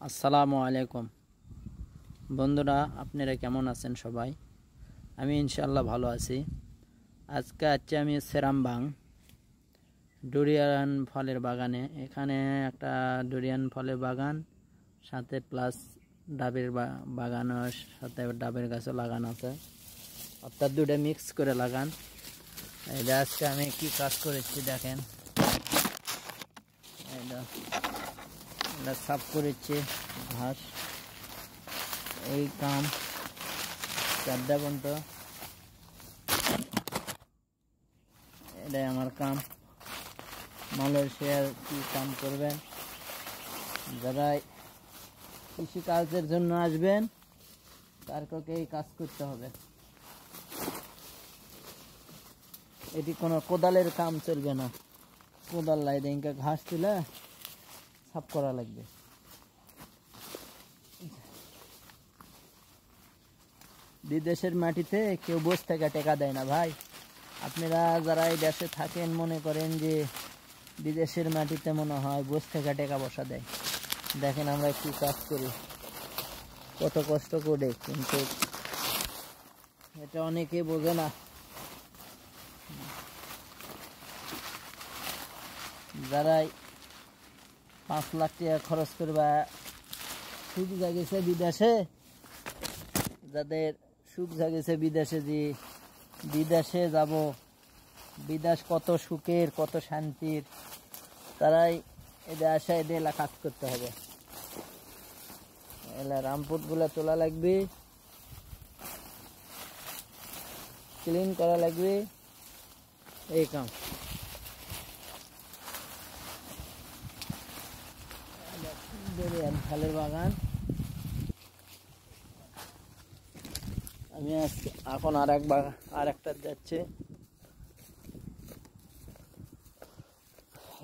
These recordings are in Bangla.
আসসালামু আলাইকুম বন্ধুরা, আপনারা কেমন আছেন সবাই? আমি ইনশাআল্লাহ ভালো আছি। আজকে আমি সেরামবাং ডুরিয়ান ফলের বাগানে। এখানে একটা ডুরিয়ান ফলের বাগান, সাথে প্লাস ডাবের বাগানের সাথে ডাবের গাছও লাগানো আছে, অর্থাৎ দুটো মিক্স করে লাগান। এটা আজকে আমি কি কাজ করেছি দেখেন। এটা সাফ করেছি ঘাস, এই কাম 4টা পর্যন্ত। এটাই আমার কাম। মালয়েশিয়ার কি কাম করবেন, যারা কৃষি কাজের জন্য আসবেন তারকে এই কাজ করতে হবে। এটি কোনো কোদালের কাম চলবে না, কোদাল লাই দিয়ে ঘাস তুলে সাফ করা লাগবে। বিদেশের মাটিতে কেউ বসে থেকে টেকা দেয় না ভাই। আপনারা যারা এই দেশে থাকেন মনে করেন যে বিদেশের মাটিতে মনে হয় বসে থেকে টেকা বসা দেয়। দেখেন আমরা কি কাজ করি, কত কষ্ট করে, কিন্তু এটা অনেকে বোঝে না। যারাই 5 লাখ টাকা খরচ করবা সুখ জাগেছে বিদেশে, যাদের সুখ জাগেছে বিদেশে, যে বিদেশে যাব, বিদেশ কত সুখের কত শান্তির, তারাই এদের আসা এদের এলা কাজ করতে হবে। এলা রামপুট গুলা তোলা লাগবে, ক্লিন করা লাগবে, এই কাম। ফলের বাগান আমি এখন আর একটা যাচ্ছে,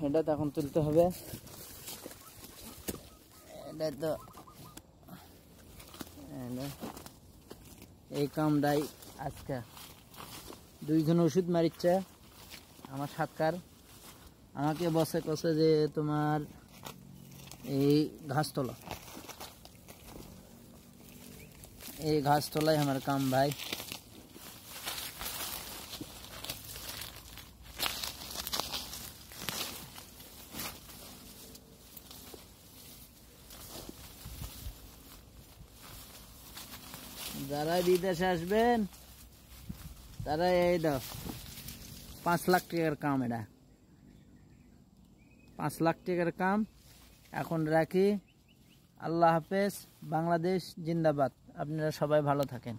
এটা তো এখন তুলতে হবে। এটা তো এই কামটাই আজকে 2 জন ওষুধ মারিচ্ছে আমার সাতকার। আমাকে বসে কছে যে তোমার এই ঘাস তোলা, এই ঘাস তোলাই আমার কাম ভাই। যারা বিদেশে আসবেন তারা এই দাও 5 লাখ টাকার কাম, এটা 5 লাখ টাকার কাম। এখন রাখি, আল্লাহ হাফেজ, বাংলাদেশ জিন্দাবাদ। আপনারা সবাই ভালো থাকেন।